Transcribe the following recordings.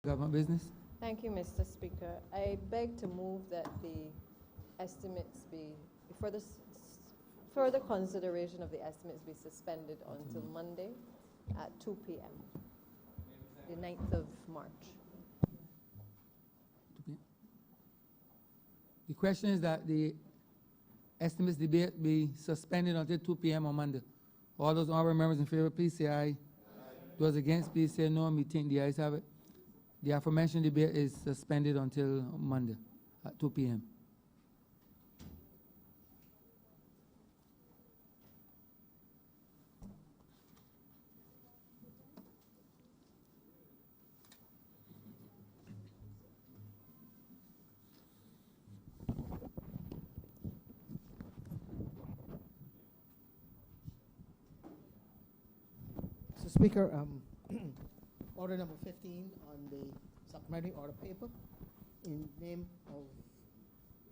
Government business? Thank you, Mr. Speaker. I beg to move that the estimates be, further consideration of the estimates be suspended until Monday at 2 p.m., the 9th of March. The question is that the estimates debate be suspended until 2 p.m. on Monday. All those honorable members in favor, please say aye. Those against, please say no. Me think the ayes have it. The aforementioned debate is suspended until Monday at 2 p.m. Mr. Speaker, order number 15 on the supplementary order paper in name of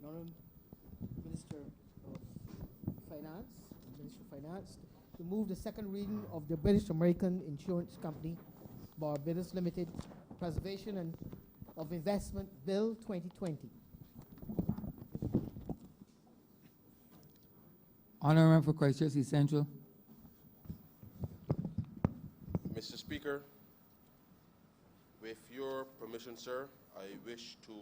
Honourable Minister of Finance, to move the second reading of the British American Insurance Company, Barbados Limited, Preservation and of Investment Bill 2020. Honourable for Christchurch East Central. Mr. Speaker, with your permission, sir, I wish to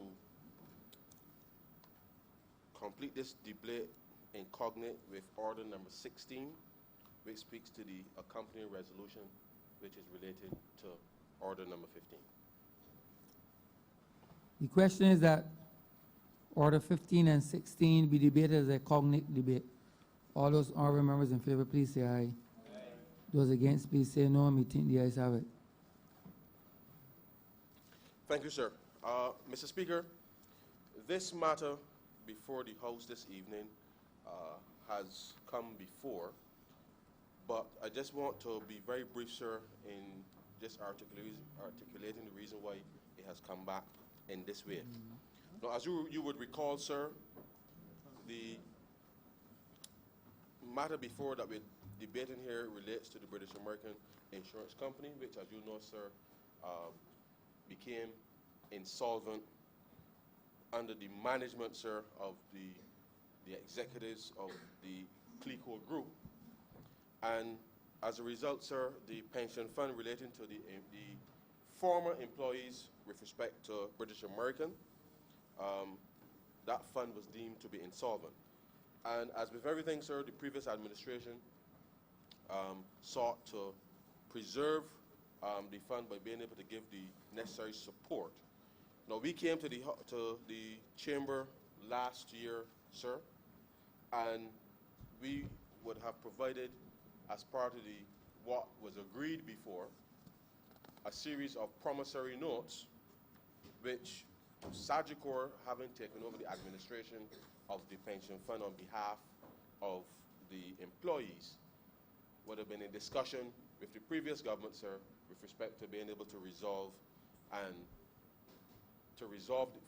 complete this debate in cognate with order number 16, which speaks to the accompanying resolution, which is related to order number 15. The question is that order 15 and 16 be debated as a cognate debate. All those honorable members in favor, please say aye. Those against, please say no. Me think the ayes have it. Thank you, sir. Mr. Speaker, this matter before the House this evening has come before, but I just want to be very brief, sir, in just articulating the reason why it has come back in this way. Now, as you would recall, sir, the matter before that we're debating here relates to the British American Insurance Company, which, as you know, sir, became insolvent under the management, sir, of the executives of the CLECO group. And as a result, sir, the pension fund relating to the former employees with respect to British American, that fund was deemed to be insolvent. And as with everything, sir, the previous administration sought to preserve the fund by being able to give the necessary support. Now, we came to the chamber last year, sir, and we would have provided, as part of what was agreed before, a series of promissory notes, which Sagicor, having taken over the administration of the pension fund on behalf of the employees, would have been in discussion with the previous government, sir, with respect to being able to resolve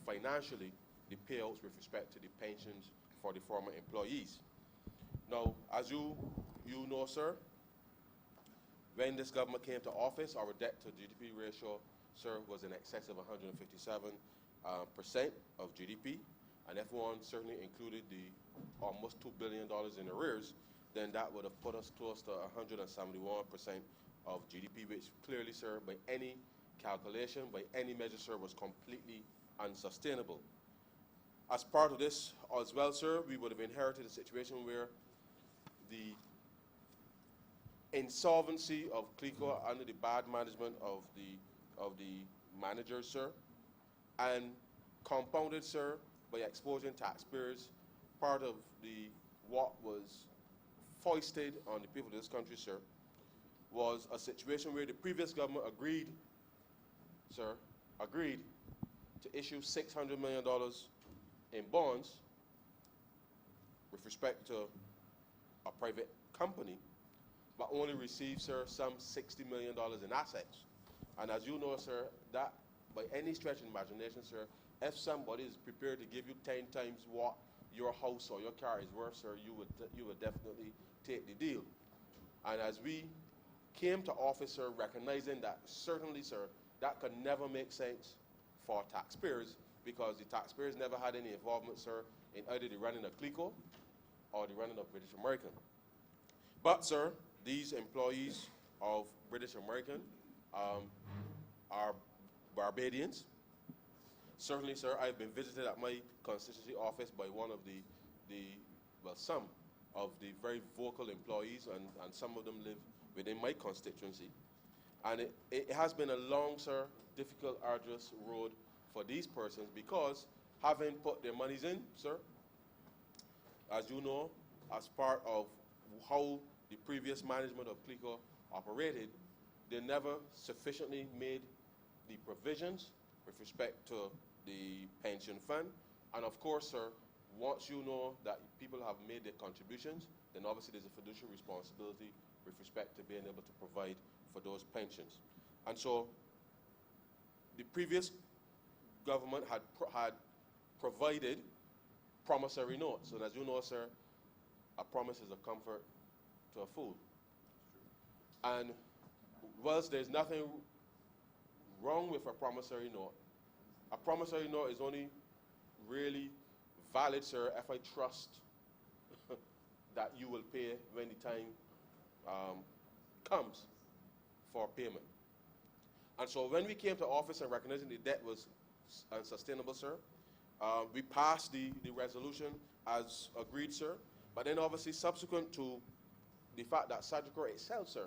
financially the payouts with respect to the pensions for the former employees. Now, as you know, sir, when this government came to office, our debt to GDP ratio, sir, was in excess of 157% of GDP. And if one certainly included the almost $2 billion in arrears, then that would have put us close to 171% of GDP, which clearly, sir, by any calculation, by any measure, sir, was completely unsustainable. As part of this as well, sir, we would have inherited a situation where the insolvency of CLECO under the bad management of the managers, sir, and compounded, sir, by exposing taxpayers, part of what was foisted on the people of this country, sir, was a situation where the previous government agreed to issue $600 million in bonds with respect to a private company, but only received, sir, some $60 million in assets. And as you know, sir, that by any stretch of imagination, sir, if somebody is prepared to give you 10 times what your house or your car is worth, sir, you would definitely take the deal. And as we came to office, sir, recognizing that certainly, sir, that could never make sense for taxpayers because the taxpayers never had any involvement, sir, in either the running of CLECO or the running of British American. But, sir, these employees of British American are Barbadians. Certainly, sir, I've been visited at my constituency office by one of some of the very vocal employees, and some of them live within my constituency. And it has been a long, sir, difficult, arduous road for these persons because having put their monies in, sir, as you know, as part of how the previous management of CLECO operated, they never sufficiently made the provisions with respect to the pension fund. And of course, sir, once you know that people have made their contributions, then obviously there's a fiduciary responsibility with respect to being able to provide for those pensions. And so the previous government had provided promissory notes. And as you know, sir, a promise is a comfort to a fool. And whilst there's nothing wrong with a promissory note is only really valid, sir, if I trust that you will pay when the time comes for payment. And so when we came to office and recognizing the debt was unsustainable, sir, we passed the resolution as agreed, sir. But then obviously subsequent to the fact that Sagicor itself, sir,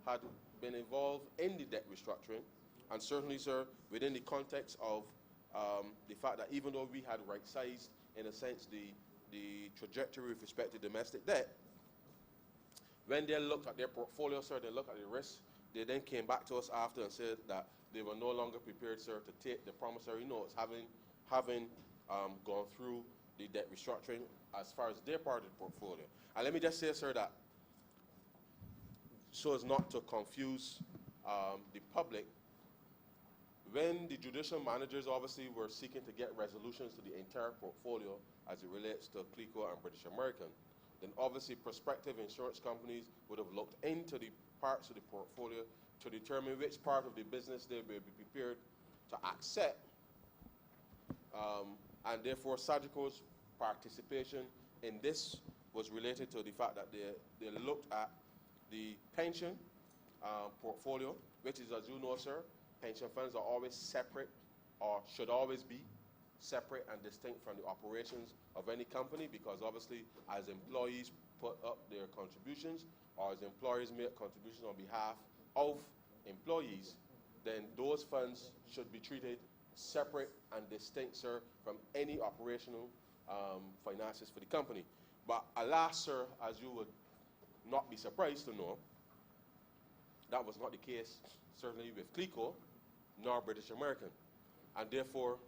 had been involved in the debt restructuring, and certainly, sir, within the context of the fact that even though we had right-sized, in a sense, the trajectory with respect to domestic debt, when they looked at their portfolio, sir, they looked at the risks, they then came back to us after and said that they were no longer prepared, sir, to take the promissory notes, having gone through the debt restructuring as far as their part of the portfolio. And let me just say, sir, that so as not to confuse the public, when the judicial managers obviously were seeking to get resolutions to the entire portfolio as it relates to CLECO and British American, then obviously prospective insurance companies would have looked into the parts of the portfolio to determine which part of the business they would be prepared to accept. And therefore, Sagicor's participation in this was related to the fact that they looked at the pension portfolio, which is, as you know, sir, pension funds are always separate, or should always be separate and distinct from the operations of any company, because obviously as employees put up their contributions, or as employers make contributions on behalf of employees, then those funds should be treated separate and distinct, sir, from any operational finances for the company. But alas, sir, as you would not be surprised to know, that was not the case, certainly with CLECO, nor British American. And therefore,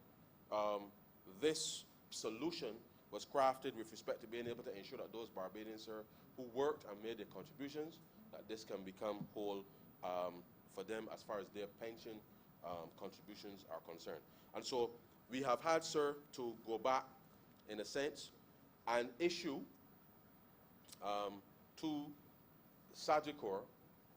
this solution was crafted with respect to being able to ensure that those Barbadians, sir, who worked and made their contributions, that this can become whole for them as far as their pension contributions are concerned. And so we have had, sir, to go back, in a sense, and issue to Sagicor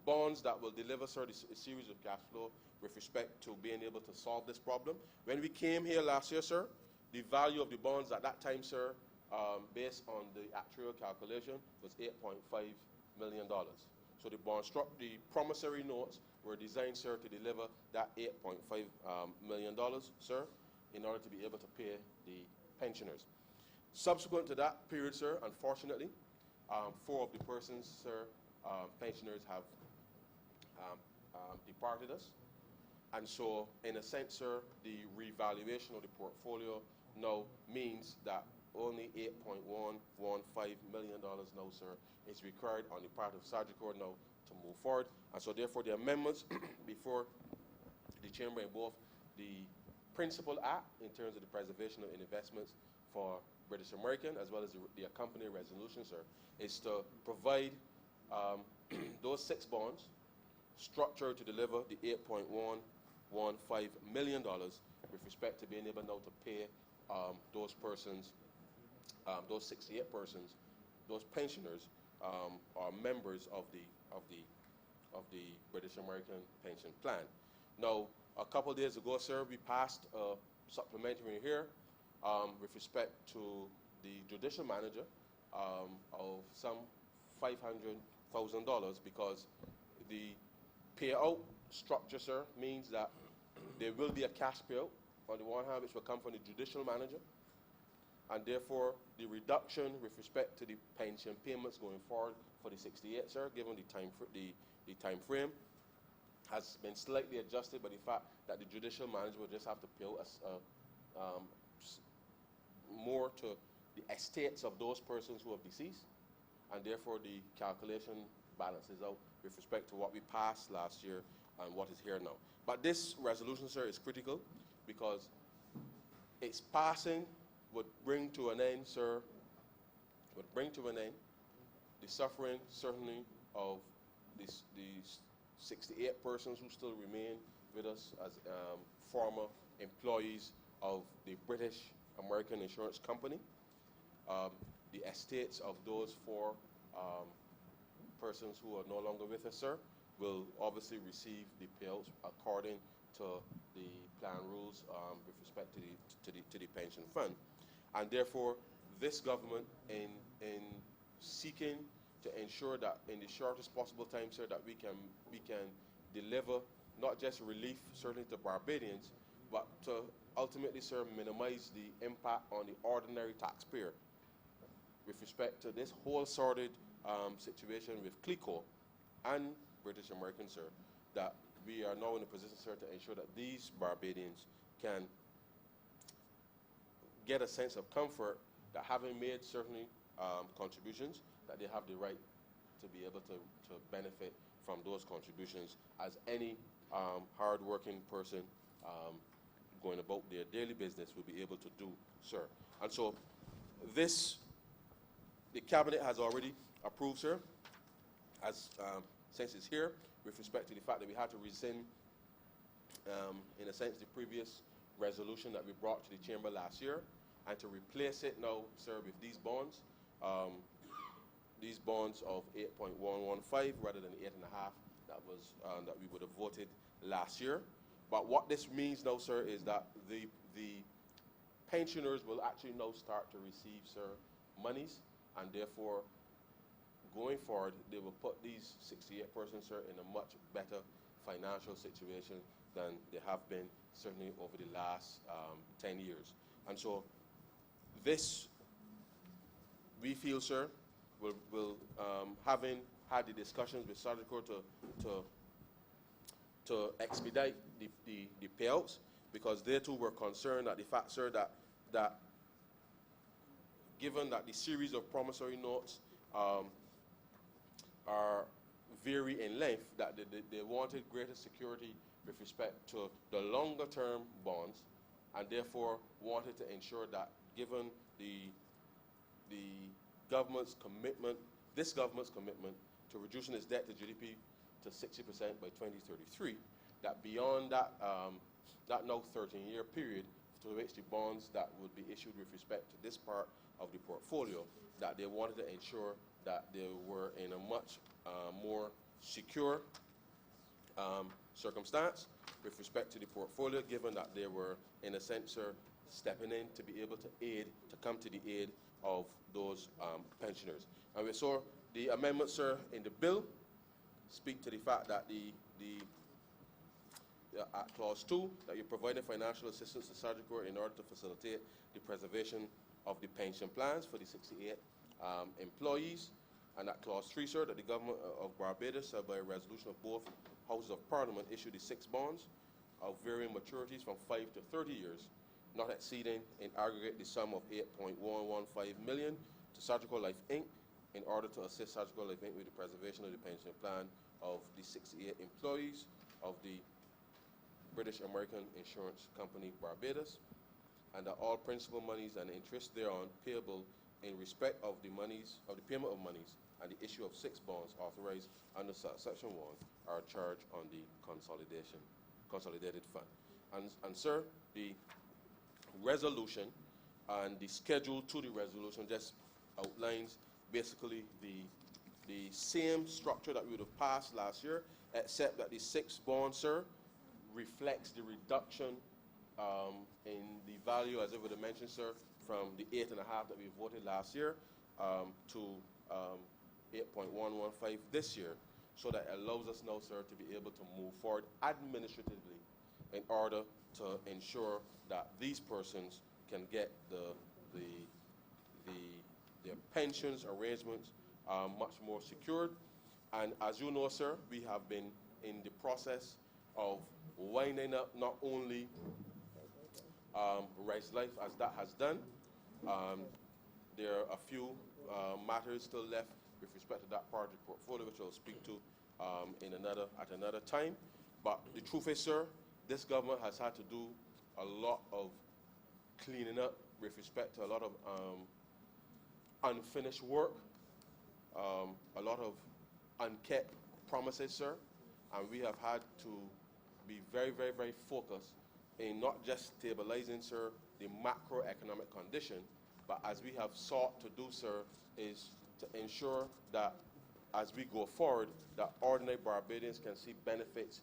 bonds that will deliver, sir, a series of cash flow with respect to being able to solve this problem. When we came here last year, sir, the value of the bonds at that time, sir, based on the actual calculation, was $8.5 million. So the promissory notes were designed, sir, to deliver that $8.5 million, sir, in order to be able to pay the pensioners. Subsequent to that period, sir, unfortunately, 4 of the persons, sir, pensioners have departed us. And so, in a sense, sir, the revaluation of the portfolio now means that only $8.115 million now, sir, is required on the part of Sagicor now to move forward. And so, therefore, the amendments before the Chamber in both the Principal Act in terms of the preservation of investments for British American, as well as the accompanying resolution, sir, is to provide those 6 bonds structured to deliver the $8.115 million with respect to being able now to pay those persons, those 68 persons, those pensioners, are members of the British American pension plan. Now, a couple of days ago, sir, we passed a supplementary here with respect to the judicial manager of some $500,000 because the payout structure, sir, means that there will be a cash payout on the one hand, which will come from the judicial manager, and therefore the reduction with respect to the pension payments going forward for the 68, sir, given the time frame, has been slightly adjusted by the fact that the judicial manager will just have to pay out more to the estates of those persons who have deceased, and therefore the calculation balances out with respect to what we passed last year and what is here now. But this resolution, sir, is critical because its passing would bring to an end, sir, the suffering, certainly, of these 68 persons who still remain with us as former employees of the British American Insurance Company. The estates of those four persons who are no longer with us, sir, will obviously receive the payouts according to the plan rules with respect to the pension fund. And therefore, this government, in seeking to ensure that in the shortest possible time, sir, that we can deliver not just relief, certainly to Barbadians, but to ultimately, sir, minimize the impact on the ordinary taxpayer with respect to this whole sordid situation with CLICO and British American, sir, that we are now in a position, sir, to ensure that these Barbadians can get a sense of comfort that having made certainly contributions, that they have the right to be able to benefit from those contributions as any hard-working person going about their daily business will be able to do, sir. And so this, the Cabinet has already approved, sir, as since it's here, with respect to the fact that we had to rescind, in a sense, the previous resolution that we brought to the Chamber last year, and to replace it now, sir, with these bonds of 8.115 rather than the 8.5 that we would have voted last year. But what this means now, sir, is that the pensioners will actually now start to receive, sir, monies, and therefore, going forward, they will put these 68 persons, sir, in a much better financial situation than they have been certainly over the last 10 years. And so this, we feel, sir, will having had the discussions with Sagicor to expedite the payouts, because they too were concerned at the fact, sir, that given that the series of promissory notes are vary in length, that they wanted greater security with respect to the longer term bonds, and therefore wanted to ensure that given the government's commitment, this government's commitment to reducing its debt to GDP to 60% by 2033, that beyond that, that now 13-year period to which the bonds that would be issued with respect to this part of the portfolio, that they wanted to ensure that they were in a much more secure circumstance with respect to the portfolio, given that they were, in a sense, sir, stepping in to be able to come to the aid of those pensioners. And we saw the amendment, sir, in the bill speak to the fact that at Clause 2, that you're providing financial assistance to Sagicor in order to facilitate the preservation of the pension plans for the 68 employees. And at Clause 3, sir, that the government of Barbados, by a resolution of both Houses of Parliament, issued the 6 bonds of varying maturities from 5 to 30 years, not exceeding in aggregate the sum of $8.115 million to Sagicor Life Inc. in order to assist Sagicor Life Inc. with the preservation of the pension plan of the 68 employees of the British American Insurance Company, Barbados, and that all principal monies and interest thereon payable in respect of the payment of monies and the issue of 6 bonds authorized under Section 1 are charged on the consolidated fund. And sir, the resolution and the schedule to the resolution just outlines basically the same structure that we would have passed last year, except that the 6 bonds, sir, reflects the reduction in the value, as I would have mentioned, sir, from the 8.5 that we voted last year to 8.115 this year, so that allows us now, sir, to be able to move forward administratively in order to ensure that these persons can get their pensions arrangements much more secured. And as you know, sir, we have been in the process of winding up not only Rice Life as that has done. There are a few matters still left with respect to that part of the portfolio, which I'll speak to at another time. But the truth is, sir, this government has had to do a lot of cleaning up with respect to a lot of unfinished work, a lot of unkept promises, sir, and we have had to be very, very, very focused in not just stabilizing, sir, the macroeconomic condition, but as we have sought to do, sir, is to ensure that as we go forward, that ordinary Barbadians can see benefits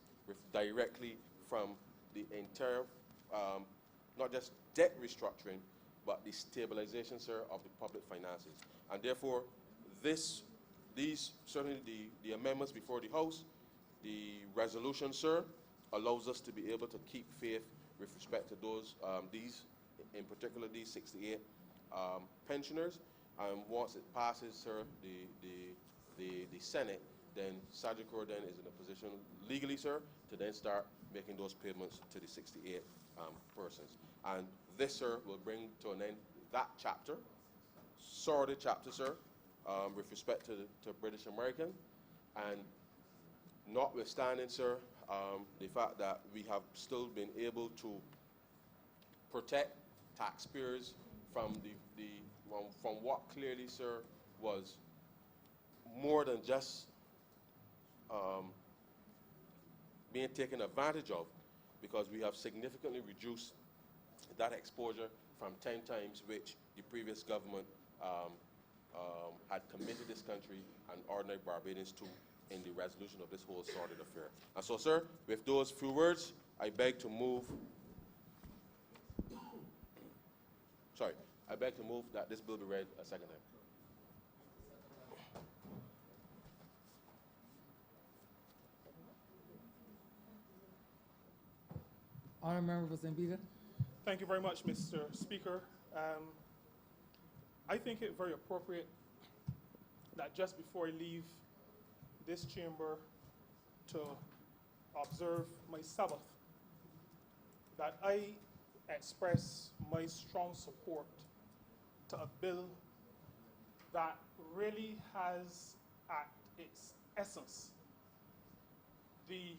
directly from the entire, not just debt restructuring, but the stabilization, sir, of the public finances. And therefore, certainly the amendments before the House, the resolution, sir, allows us to be able to keep faith with respect to those, in particular, these 68 pensioners. And once it passes, sir, the Senate, then Sergeant Corps then is in a position legally, sir, to then start making those payments to the 68 persons. And this, sir, will bring to an end that chapter, sordid chapter, sir, with respect to British American. And notwithstanding, sir, the fact that we have still been able to protect taxpayers from from what clearly, sir, was more than just being taken advantage of, because we have significantly reduced that exposure from 10 times which the previous government had committed this country and ordinary Barbadians to in the resolution of this whole sordid affair. And so, sir, with those few words, I beg to move that this bill be read a second time. Honourable Member for St. Peter. Thank you very much, Mr. Speaker. I think it very appropriate that just before I leave this chamber to observe my Sabbath, that I express my strong support to a bill that really has at its essence the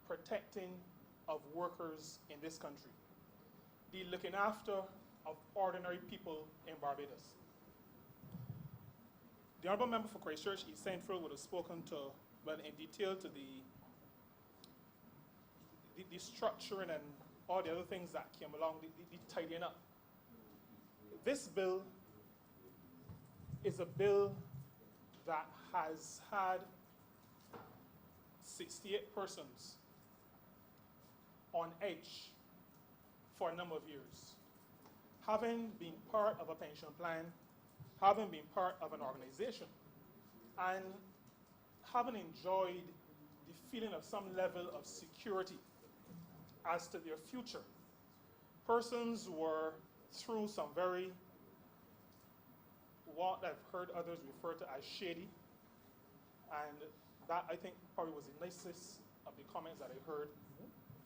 protecting of workers in this country, the looking after of ordinary people in Barbados. The Honourable Member for Christchurch, East Central, would have spoken to, well, in detail to the structuring and all the other things that came along, the tidying up. This bill is a bill that has had 68 persons on edge for a number of years. Having been part of a pension plan, having been part of an organization, and having enjoyed the feeling of some level of security as to their future, persons were through some very, what I've heard others refer to as shady, and that I think probably was the nicest of the comments that I heard.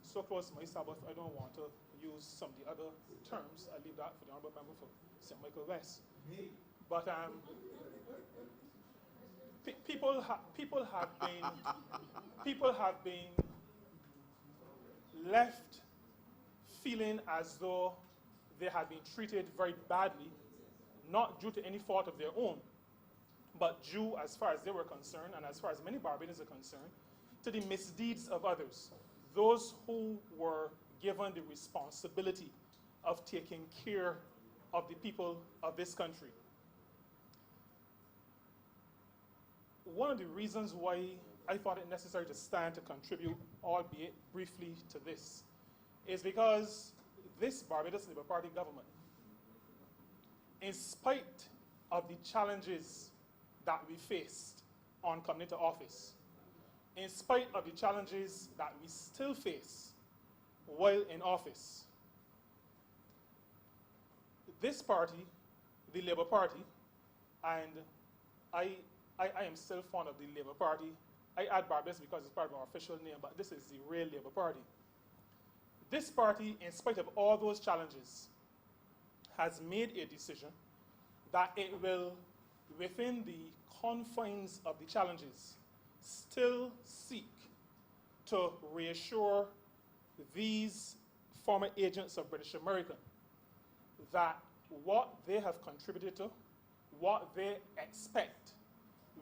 So close to my Sabbath, I don't want to use some of the other terms. I leave that for the Honourable Member for St. Michael West. But people have been left feeling as though they had been treated very badly, not due to any fault of their own, but due, as far as they were concerned, and as far as many Barbadians are concerned, to the misdeeds of others, those who were given the responsibility of taking care of the people of this country. One of the reasons why I thought it necessary to stand to contribute, albeit briefly, to this, is because this Barbados Labour Party government, in spite of the challenges that we faced on coming into office, in spite of the challenges that we still face while in office, this party, the Labour Party, and I am still fond of the Labour Party. I add Barbados because it's part of our official name, but this is the real Labour Party. This party, in spite of all those challenges, has made a decision that it will, within the confines of the challenges, still seek to reassure these former agents of British America that what they have contributed to, what they expect,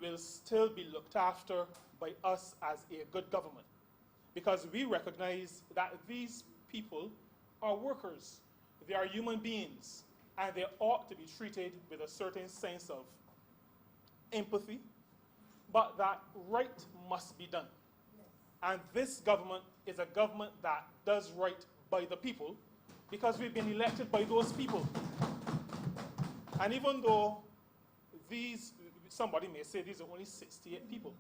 will still be looked after by us as a good government. Because we recognize that these people are workers, they are human beings, and they ought to be treated with a certain sense of empathy, but that right must be done. And this government is a government that does right by the people because we've been elected by those people. And even though somebody may say these are only 68 people,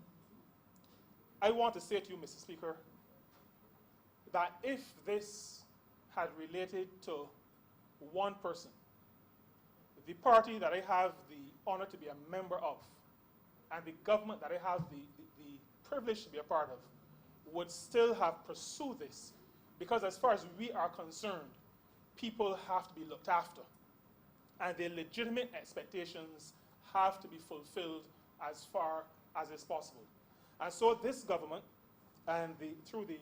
I want to say to you, Mr. Speaker, that if this had related to one person, the party that I have the honor to be a member of, and the government that I have the privilege to be a part of, would still have pursued this. Because as far as we are concerned, people have to be looked after. And their legitimate expectations have to be fulfilled as far as is possible. And so this government, and through the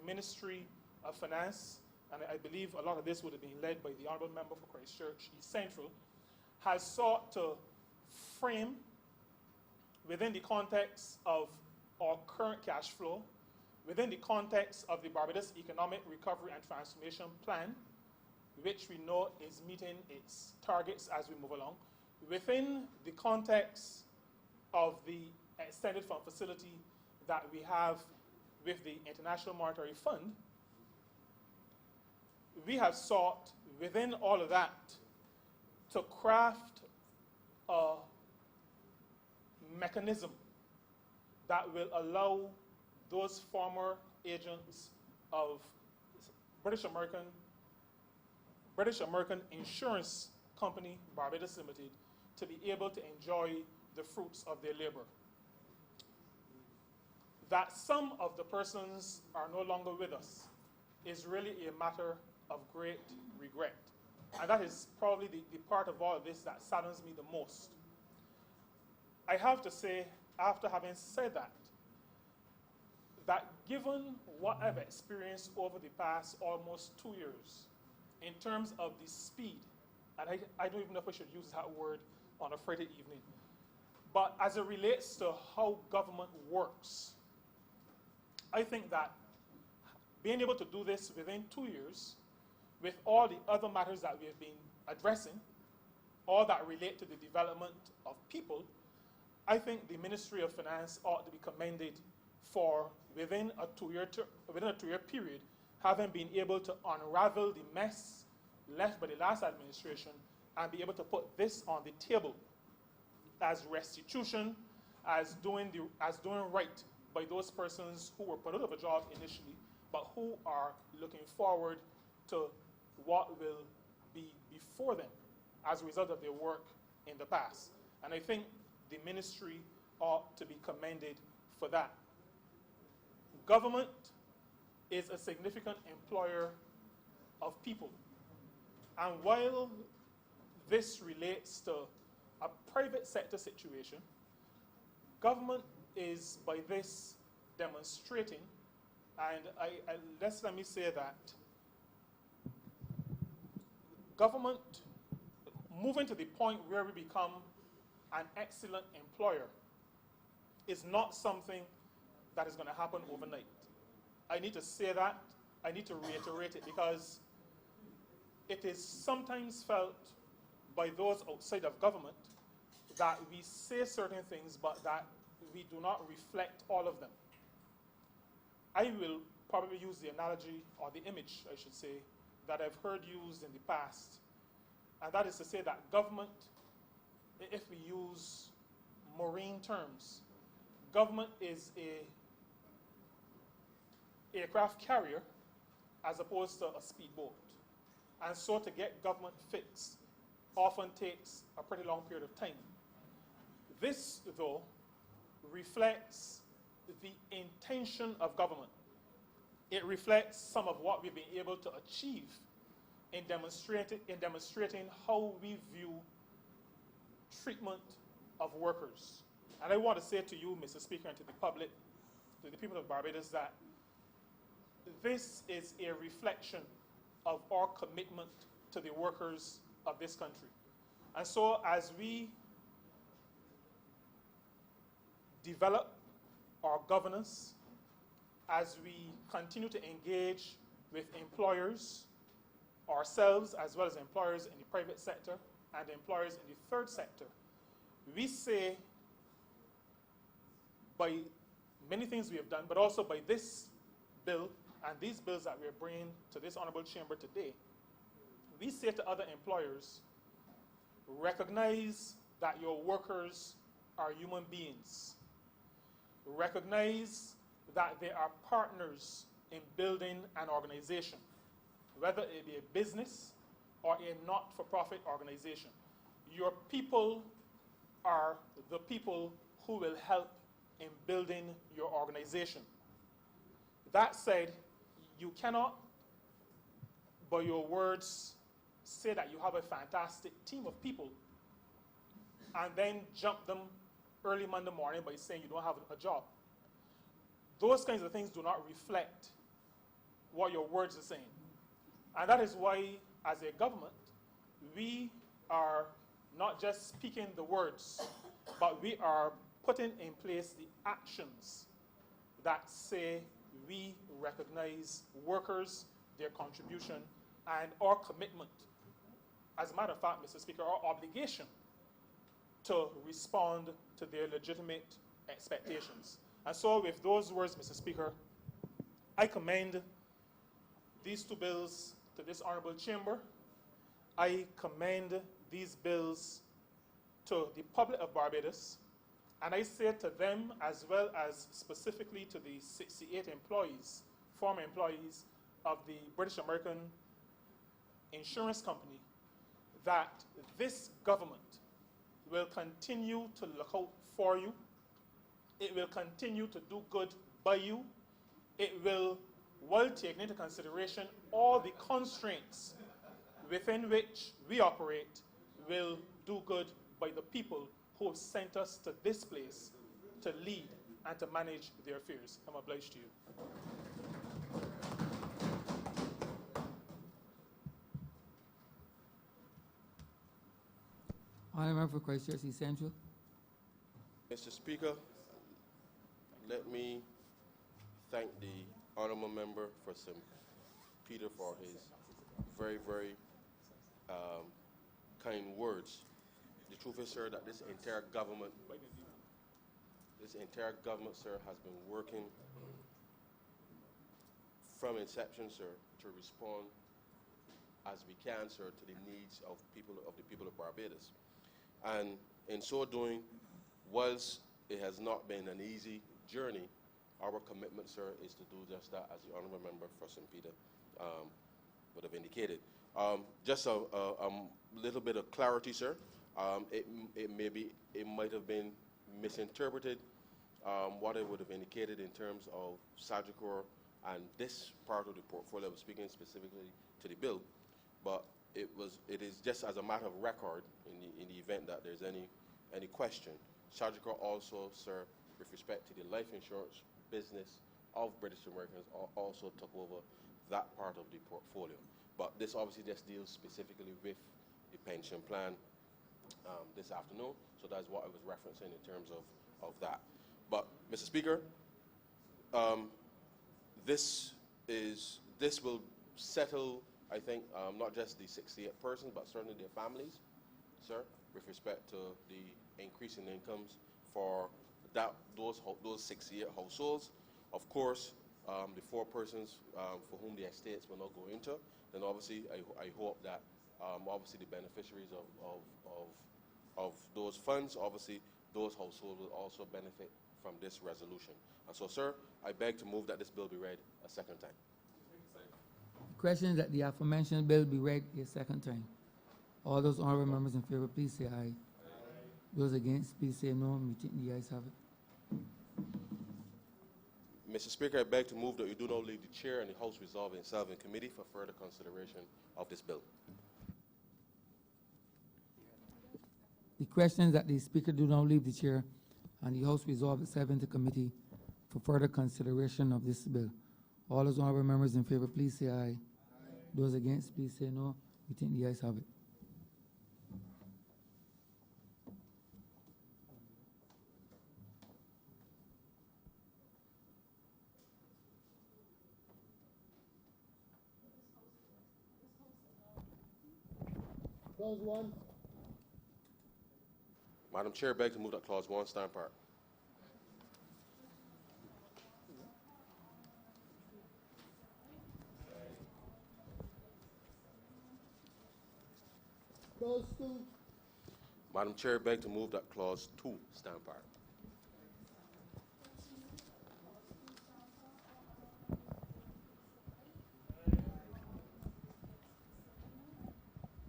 Ministry of Finance, and I believe a lot of this would have been led by the Honourable Member for Christchurch East Central, has sought to frame, within the context of our current cash flow, within the context of the Barbados Economic Recovery and Transformation Plan, which we know is meeting its targets as we move along, within the context of the extended fund facility that we have with the International Monetary Fund, we have sought, within all of that, to craft a mechanism that will allow those former agents of British American Insurance Company, Barbados Limited, to be able to enjoy the fruits of their labor. That some of the persons are no longer with us is really a matter of great regret. And that is probably the part of all of this that saddens me the most. I have to say, after having said that given what I've experienced over the past almost 2 years, in terms of the speed, and I don't even know if I should use that word on a Friday evening, but as it relates to how government works, I think that being able to do this within 2 years, with all the other matters that we have been addressing, all that relate to the development of people, I think the Ministry of Finance ought to be commended for, within a two-year period, having been able to unravel the mess left by the last administration and be able to put this on the table as restitution, as doing right by those persons who were put out of a job initially, but who are looking forward to what will be before them as a result of their work in the past. And I think the ministry ought to be commended for that. Government is a significant employer of people. And while this relates to a private sector situation, government is by this demonstrating, and let me say that government moving to the point where we become an excellent employer is not something that is going to happen overnight. I need to say that, I need to reiterate it, because it is sometimes felt by those outside of government that we say certain things, but that we do not reflect all of them. I will probably use the analogy, or the image, I should say, that I've heard used in the past. And that is to say that government, if we use marine terms, government is a aircraft carrier as opposed to a speedboat. And so to get government fixed often takes a pretty long period of time. This, though, reflects the intention of government. It reflects some of what we've been able to achieve in demonstrating how we view treatment of workers. And I want to say to you, Mr. Speaker, and to the public, to the people of Barbados, that this is a reflection of our commitment to the workers of this country. And so as we develop our governance, as we continue to engage with employers, ourselves as well as employers in the private sector and employers in the third sector, we say by many things we have done, but also by this bill and these bills that we're bringing to this honorable chamber today, we say to other employers, recognize that your workers are human beings. Recognize that they are partners in building an organization, whether it be a business or a not-for-profit organization. Your people are the people who will help in building your organization. That said, you cannot, by your words, say that you have a fantastic team of people and then jump them early Monday morning by saying you don't have a job. Those kinds of things do not reflect what your words are saying. And that is why, as a government, we are not just speaking the words, but we are putting in place the actions that say we recognize workers, their contribution, and our commitment. As a matter of fact, Mr. Speaker, our obligation to respond to their legitimate expectations. And so with those words, Mr. Speaker, I commend these two bills to this honorable chamber. I commend these bills to the public of Barbados, and I say to them, as well as specifically to the 68 employees, former employees of the British American Insurance Company, that this government will continue to look out for you. It will continue to do good by you. It will, while taking into consideration all the constraints within which we operate, will do good by the people who have sent us to this place to lead and to manage their affairs. I'm obliged to you. Honourable for Christchurch East Central. Mr. Speaker, let me thank the honourable member for St. Peter for his very, very kind words. The truth is, sir, that this entire government, sir, has been working from inception, sir, to respond as we can, sir, to the needs of the people of Barbados. And in so doing, whilst it has not been an easy journey, our commitment, sir, is to do just that, as the honourable member for St. Peter would have indicated. Just a little bit of clarity, sir. It might have been misinterpreted what it would have indicated in terms of Sagicor and this part of the portfolio. I was speaking specifically to the bill, but it is just as a matter of record in the event that there's any question. Sagicor also, sir, with respect to the life insurance business of British Americans, also took over that part of the portfolio. But this obviously just deals specifically with the pension plan this afternoon, so that's what I was referencing in terms of that. But, Mr. Speaker, this will settle, I think, not just the 68 persons, but certainly their families, sir, with respect to the increase in incomes for those 68 households. Of course, the 4 persons for whom the estates will not go into, then obviously I hope that obviously the beneficiaries of those funds, obviously those households will also benefit from this resolution. And so, sir, I beg to move that this bill be read a second time. Question that the aforementioned bill be read a second time. All those honorable members in favor, please say aye. Those against, please say no. Me think the ayes have it. Mr. Speaker, I beg to move that you do not leave the chair and the House resolve itself in committee for further consideration of this bill. The question is that the Speaker do not leave the chair and the House resolve itself into committee for further consideration of this bill. All those honorable members in favor, please say aye. Those against, please say no. We think the ayes have it. Clause 1. Madam Chair, I beg to move that Clause 1 stand part. Clause 2. Madam Chair, I beg to move that Clause 2 stand part.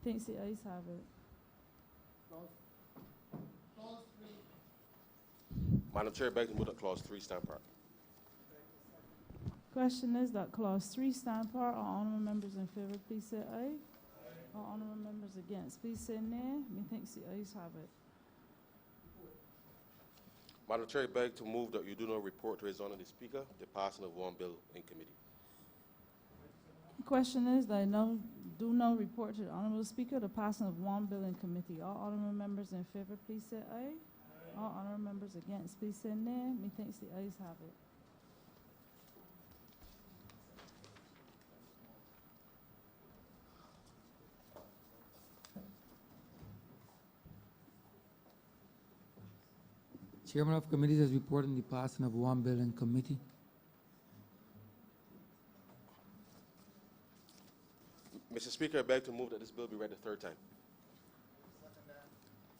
Thinks the ayes have it. Clause 3. Madam Chair, I beg to move that Clause 3 stand part. Question is that clause 3 stand part. All honorable members in favor, please say aye. All honorable members against, please say nay. Methinks the ayes have it. Madam Chair, I beg to move that you do not report to His Honor the Speaker the passing of one bill in committee. Question is that I do now report to the honorable speaker the passing of one bill in committee. All honorable members in favor, please say aye. All honorable members against, please say nay. Methinks the ayes have it. Chairman of committees has reported the passing of one bill in committee. Mr. Speaker, I beg to move that this bill be read a third time.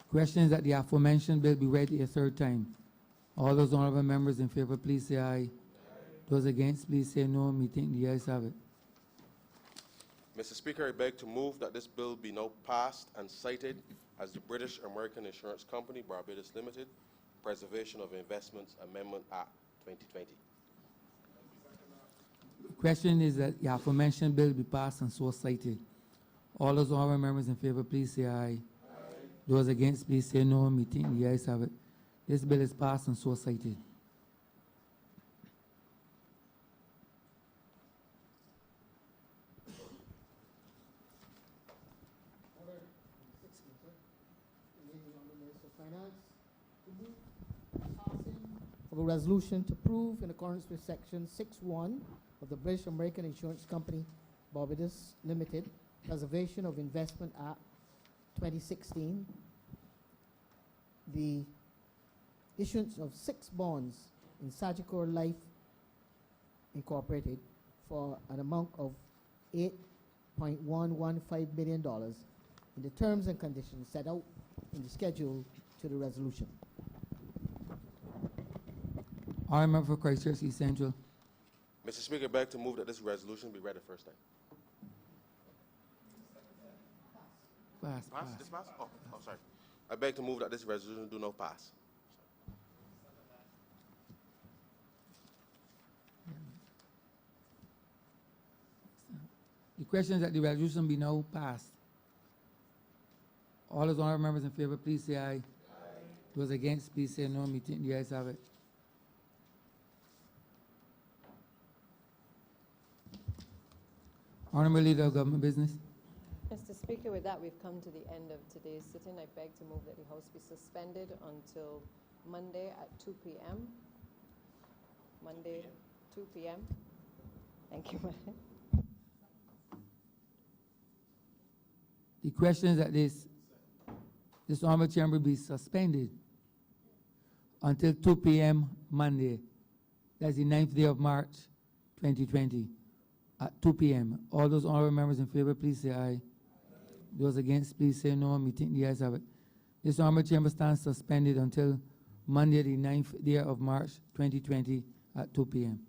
Question is that the aforementioned bill be read a third time. All those honorable members in favor, please say aye. Those against, please say no. Me think the ayes have it. Mr. Speaker, I beg to move that this bill be now passed and cited as the British American Insurance Company, Barbados Limited, Preservation of Investments Amendment Act 2020. Question is that the aforementioned bill be passed and so cited. All those honorable members in favor, please say aye. Those against, please say no. Me think the ayes have it. This bill is passed and so cited. Order 16, sir. Relating on the Minister of Finance to move passing of a resolution to prove in accordance with Section 6(1) of the British American Insurance Company, Barbados Limited, Preservation of Investment Act 2016, the issuance of 6 bonds in Sagicor Life Incorporated for an amount of $8.115 billion in the terms and conditions set out in the schedule to the resolution. Honorable member for Christchurch East Central. Mr. Speaker, I beg to move that this resolution be read the first time. Pass, Pass? pass. This pass? Oh, sorry. I beg to move that this resolution do not pass. The question is that the resolution be now passed. All those honorable members in favor, please say aye. Those against, please say no. Me think the ayes have it. Honorable Leader of Government Business. Mr. Speaker, with that, we've come to the end of today's sitting. I beg to move that the House be suspended until Monday at 2 p.m. Monday, 2 p.m. Thank you, Madam. The question is that this honorable chamber be suspended until 2 p.m. Monday. That's the 9th day of March, 2020, at 2 p.m. All those honorable members in favor, please say aye. Those against, please say no. Meeting the ayes have it. This honorable chamber stands suspended until Monday, the 9th day of March, 2020, at 2 p.m.